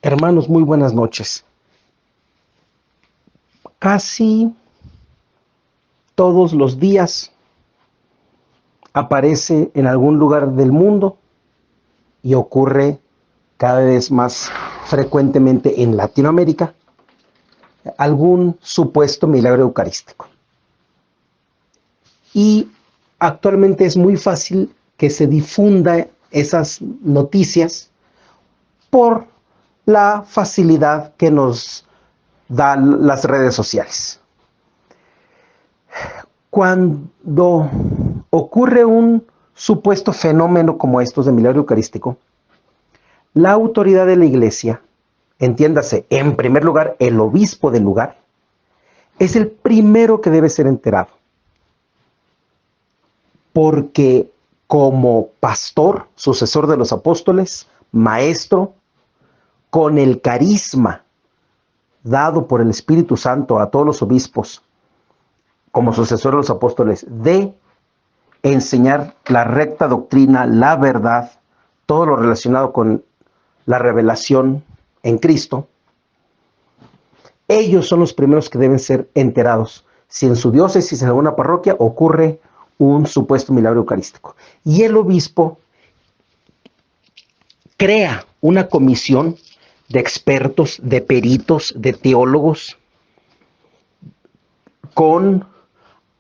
Hermanos, muy buenas noches. Casi todos los días aparece en algún lugar del mundo y ocurre cada vez más frecuentemente en Latinoamérica algún supuesto milagro eucarístico. Y actualmente es muy fácil que se difunda esas noticias por la facilidad que nos dan las redes sociales. Cuando ocurre un supuesto fenómeno como estos de milagro eucarístico, la autoridad de la iglesia, entiéndase, en primer lugar, el obispo del lugar, es el primero que debe ser enterado. Porque como pastor, sucesor de los apóstoles, maestro, con el carisma dado por el Espíritu Santo a todos los obispos, como sucesor de los apóstoles, de enseñar la recta doctrina, la verdad, todo lo relacionado con la revelación en Cristo, ellos son los primeros que deben ser enterados si en su diócesis, en alguna parroquia, ocurre un supuesto milagro eucarístico. Y el obispo crea una comisión de expertos, de peritos, de teólogos, con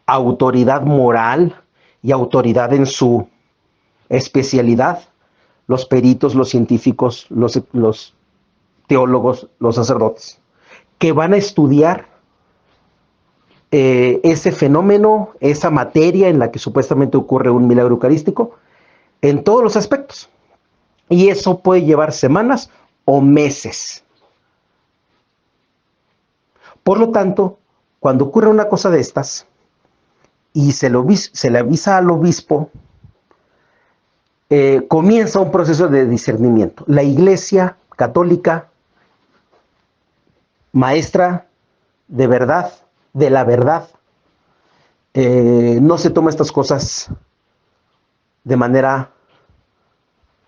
autoridad moral y autoridad en su especialidad, los peritos, los científicos, los teólogos, los sacerdotes, que van a estudiar ese fenómeno, esa materia en la que supuestamente ocurre un milagro eucarístico, en todos los aspectos. Y eso puede llevar semanas o meses. Por lo tanto, cuando ocurre una cosa de estas y se le avisa al obispo, comienza un proceso de discernimiento. La Iglesia católica, maestra de verdad, de la verdad, no se toma estas cosas de manera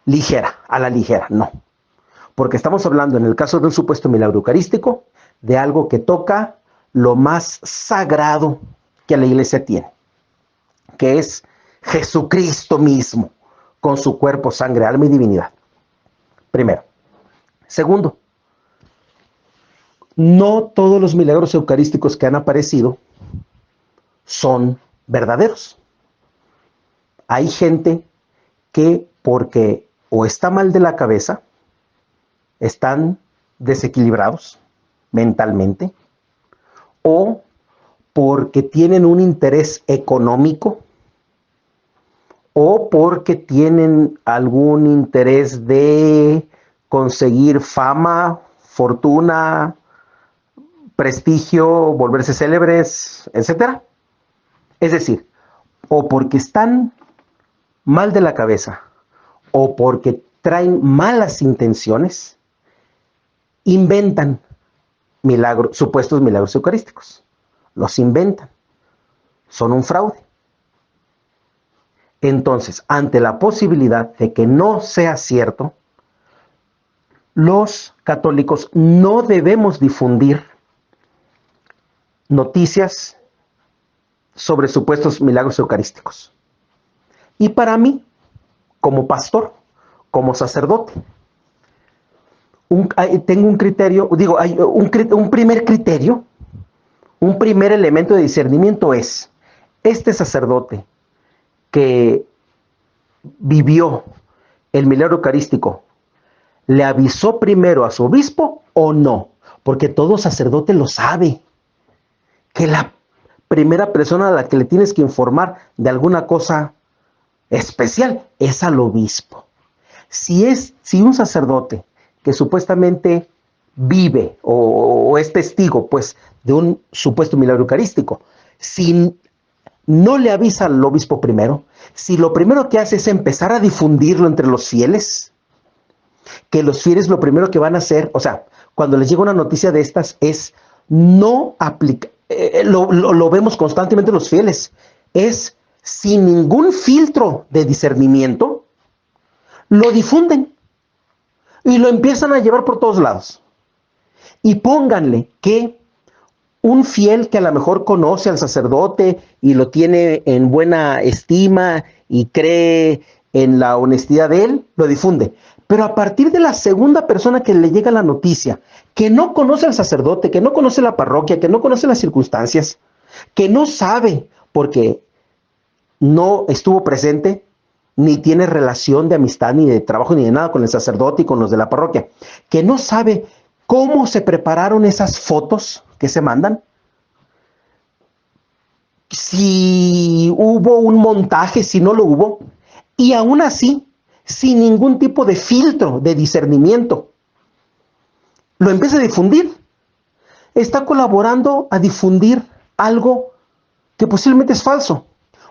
ligera, a la ligera, no. Porque estamos hablando, en el caso de un supuesto milagro eucarístico, de algo que toca lo más sagrado que la Iglesia tiene, que es Jesucristo mismo, con su cuerpo, sangre, alma y divinidad. Primero. Segundo, no todos los milagros eucarísticos que han aparecido son verdaderos. Hay gente que, porque o está mal de la cabeza, están desequilibrados mentalmente, o porque tienen un interés económico, o porque tienen algún interés de conseguir fama, fortuna, prestigio, volverse célebres, etc. Es decir, o porque están mal de la cabeza, o porque traen malas intenciones, inventan supuestos milagros eucarísticos. Los inventan. Son un fraude. Entonces, ante la posibilidad de que no sea cierto, los católicos no debemos difundir noticias sobre supuestos milagros eucarísticos. Y para mí, como pastor, como sacerdote, tengo un criterio, hay un primer criterio, un primer elemento de discernimiento es, este sacerdote que vivió el milagro eucarístico, ¿le avisó primero a su obispo o no? Porque todo sacerdote lo sabe, que la primera persona a la que le tienes que informar de alguna cosa especial es al obispo. Si un sacerdote que supuestamente vive o es testigo, pues, de un supuesto milagro eucarístico, si no le avisa al obispo primero, si lo primero que hace es empezar a difundirlo entre los fieles, que los fieles lo primero que van a hacer, o sea, cuando les llega una noticia de estas, es no aplicar, lo vemos constantemente los fieles, es sin ningún filtro de discernimiento, lo difunden. y lo empiezan a llevar por todos lados. Y pónganle que un fiel que a lo mejor conoce al sacerdote y lo tiene en buena estima y cree en la honestidad de él, lo difunde. Pero a partir de la segunda persona que le llega la noticia, que no conoce al sacerdote, que no conoce la parroquia, que no conoce las circunstancias, que no sabe porque no estuvo presente, ni tiene relación de amistad, ni de trabajo, ni de nada con el sacerdote y con los de la parroquia, que no sabe cómo se prepararon esas fotos que se mandan, si hubo un montaje, si no lo hubo, y aún así, sin ningún tipo de filtro, de discernimiento, lo empieza a difundir. Está colaborando a difundir algo que posiblemente es falso,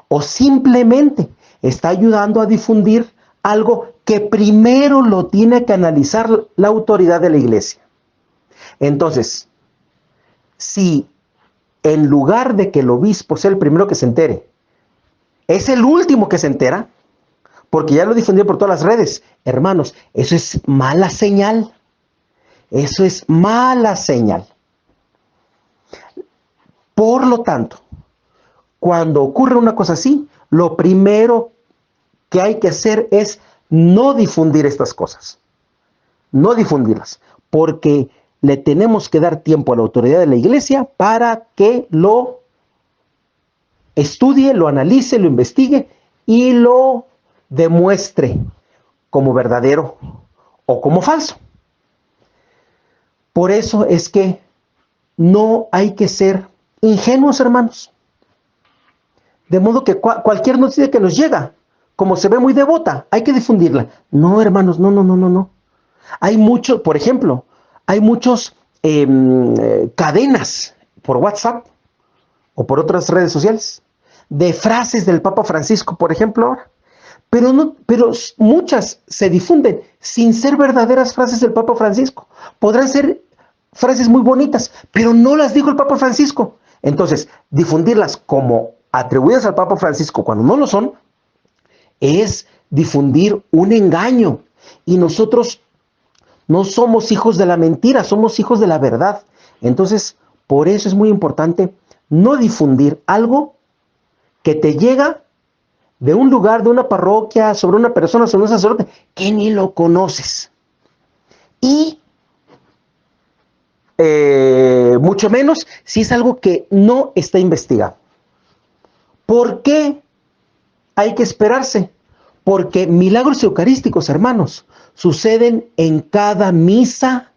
o simplemente está ayudando a difundir algo que primero lo tiene que analizar la autoridad de la iglesia. Entonces, si en lugar de que el obispo sea el primero que se entere, es el último que se entera, porque ya lo difundió por todas las redes, hermanos, eso es mala señal. Eso es mala señal. Por lo tanto, cuando ocurre una cosa así, lo primero que hay que hacer es no difundir estas cosas, no difundirlas, porque le tenemos que dar tiempo a la autoridad de la iglesia para que lo estudie, lo analice, lo investigue y lo demuestre como verdadero o como falso. Por eso es que no hay que ser ingenuos, hermanos. De modo que cualquier noticia que nos llega, como se ve muy devota, hay que difundirla. No, hermanos, no. Hay mucho, por ejemplo, hay muchos cadenas por WhatsApp o por otras redes sociales de frases del Papa Francisco, por ejemplo, ahora. Pero muchas se difunden sin ser verdaderas frases del Papa Francisco. Podrán ser frases muy bonitas, pero no las dijo el Papa Francisco. Entonces, difundirlas como atribuidas al Papa Francisco cuando no lo son, es difundir un engaño. Y nosotros no somos hijos de la mentira, somos hijos de la verdad. Entonces, por eso es muy importante no difundir algo que te llega de un lugar, de una parroquia, sobre una persona, sobre un sacerdote, que ni lo conoces. Y mucho menos si es algo que no está investigado. ¿Por qué hay que esperarse? Porque milagros eucarísticos, hermanos, suceden en cada misa,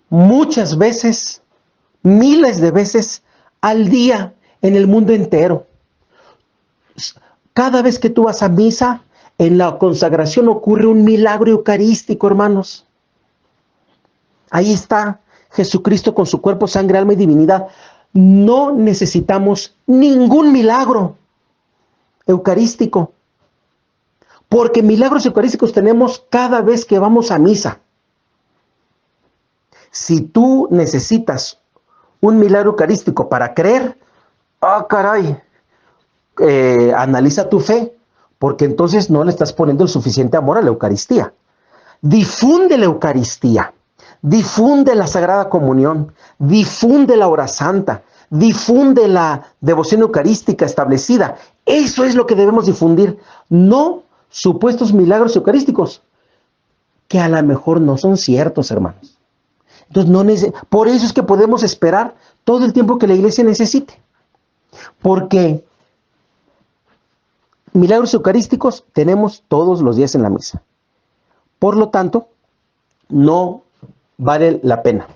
muchas veces, miles de veces al día en el mundo entero. Cada vez que tú vas a misa, en la consagración ocurre un milagro eucarístico, hermanos. Ahí está Jesucristo con su cuerpo, sangre, alma y divinidad. No necesitamos ningún milagro eucarístico, porque milagros eucarísticos tenemos cada vez que vamos a misa. Si tú necesitas un milagro eucarístico para creer, caray, analiza tu fe, porque entonces no le estás poniendo el suficiente amor a la Eucaristía. Difunde la Eucaristía, difunde la Sagrada Comunión, difunde la hora santa, difunde la devoción eucarística establecida. Eso es lo que debemos difundir, no supuestos milagros eucarísticos, que a lo mejor no son ciertos, hermanos. Entonces, por eso es que podemos esperar todo el tiempo que la iglesia necesite, porque milagros eucarísticos tenemos todos los días en la misa. Por lo tanto, no vale la pena.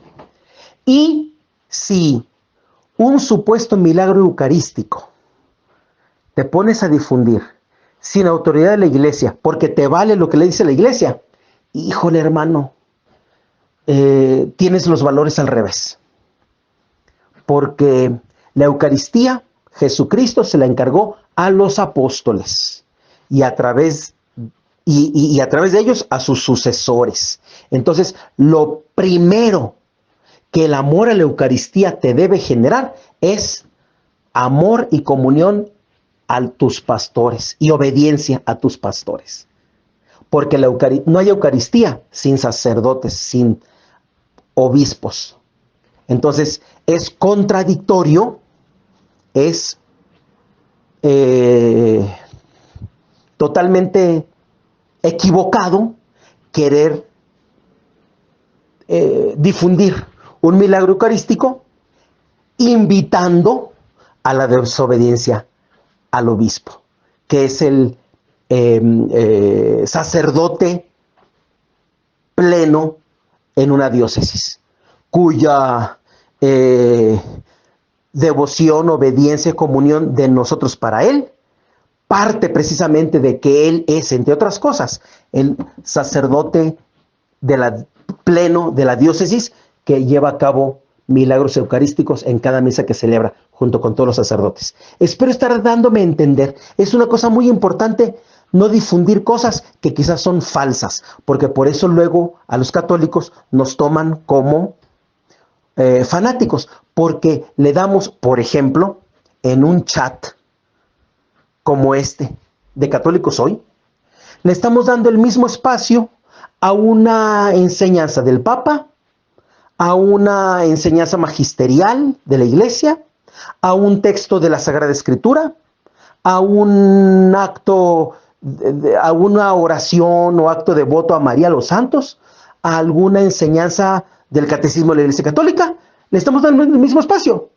Y si un supuesto milagro eucarístico te pones a difundir sin autoridad de la iglesia, porque te vale lo que le dice la iglesia, híjole, hermano, tienes los valores al revés. Porque la Eucaristía, Jesucristo se la encargó a los apóstoles y a través de ellos a sus sucesores. Entonces, lo primero que el amor a la Eucaristía te debe generar es amor y comunión a tus pastores y obediencia a tus pastores. porque no hay Eucaristía sin sacerdotes, sin obispos. Entonces es contradictorio, es totalmente equivocado querer difundir un milagro eucarístico invitando a la desobediencia al obispo, que es el sacerdote pleno en una diócesis, cuya devoción, obediencia, comunión de nosotros para él parte precisamente de que él es, entre otras cosas, el sacerdote pleno de la diócesis que lleva a cabo milagros eucarísticos en cada misa que celebra junto con todos los sacerdotes. Espero estar dándome a entender. Es una cosa muy importante no difundir cosas que quizás son falsas, porque por eso luego a los católicos nos toman como fanáticos, porque le damos, por ejemplo, en un chat como este de Católicos Hoy, le estamos dando el mismo espacio a una enseñanza del Papa, a una enseñanza magisterial de la Iglesia, a un texto de la Sagrada Escritura, a un acto, a una oración o acto de voto a María, a los santos, a alguna enseñanza del Catecismo de la Iglesia Católica. Le estamos dando el mismo espacio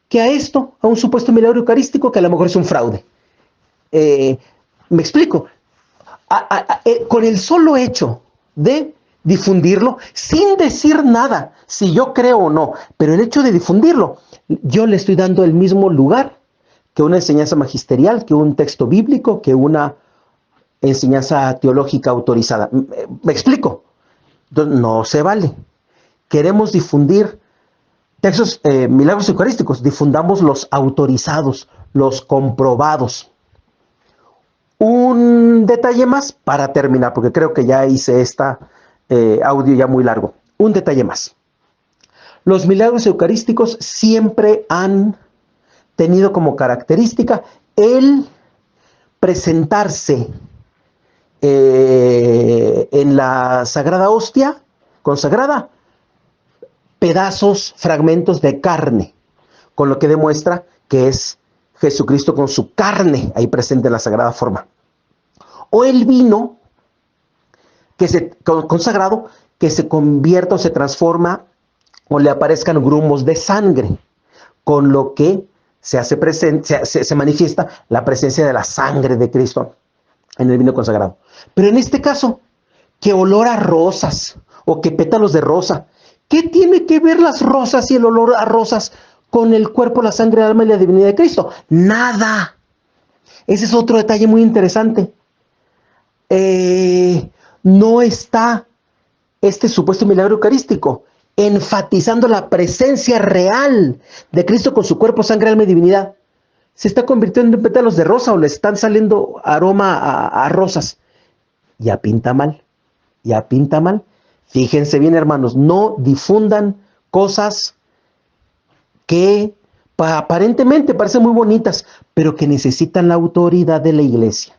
que a esto, a un supuesto milagro eucarístico que a lo mejor es un fraude. Me explico. Con el solo hecho de difundirlo, sin decir nada, si yo creo o no, pero el hecho de difundirlo, yo le estoy dando el mismo lugar que una enseñanza magisterial, que un texto bíblico, que una enseñanza teológica autorizada. ¿Me explico? Entonces, no se vale. Queremos difundir textos, milagros eucarísticos, difundamos los autorizados, los comprobados. Un detalle más para terminar, porque creo que ya hice audio ya muy largo. Un detalle más. Los milagros eucarísticos siempre han tenido como característica el presentarse en la Sagrada Hostia consagrada pedazos, fragmentos de carne, con lo que demuestra que es Jesucristo con su carne ahí presente en la sagrada forma. O el vino consagrado que se convierta o se transforma o le aparezcan grumos de sangre, con lo que se hace presente, se manifiesta la presencia de la sangre de Cristo en el vino consagrado. Pero en este caso, que olor a rosas o que pétalos de rosa, ¿qué tiene que ver las rosas y el olor a rosas con el cuerpo, la sangre, el alma y la divinidad de Cristo? Nada. Ese es otro detalle muy interesante. No está este supuesto milagro eucarístico enfatizando la presencia real de Cristo con su cuerpo, sangre, alma y divinidad. Se está convirtiendo en pétalos de rosa o le están saliendo aroma a rosas. Ya pinta mal, ya pinta mal. Fíjense bien, hermanos, no difundan cosas que aparentemente parecen muy bonitas, pero que necesitan la autoridad de la Iglesia.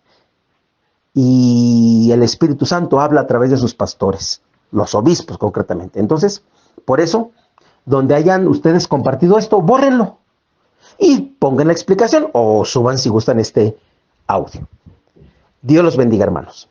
Y el Espíritu Santo habla a través de sus pastores, los obispos concretamente. Entonces, por eso, donde hayan ustedes compartido esto, bórrenlo y pongan la explicación o suban si gustan este audio. Dios los bendiga, hermanos.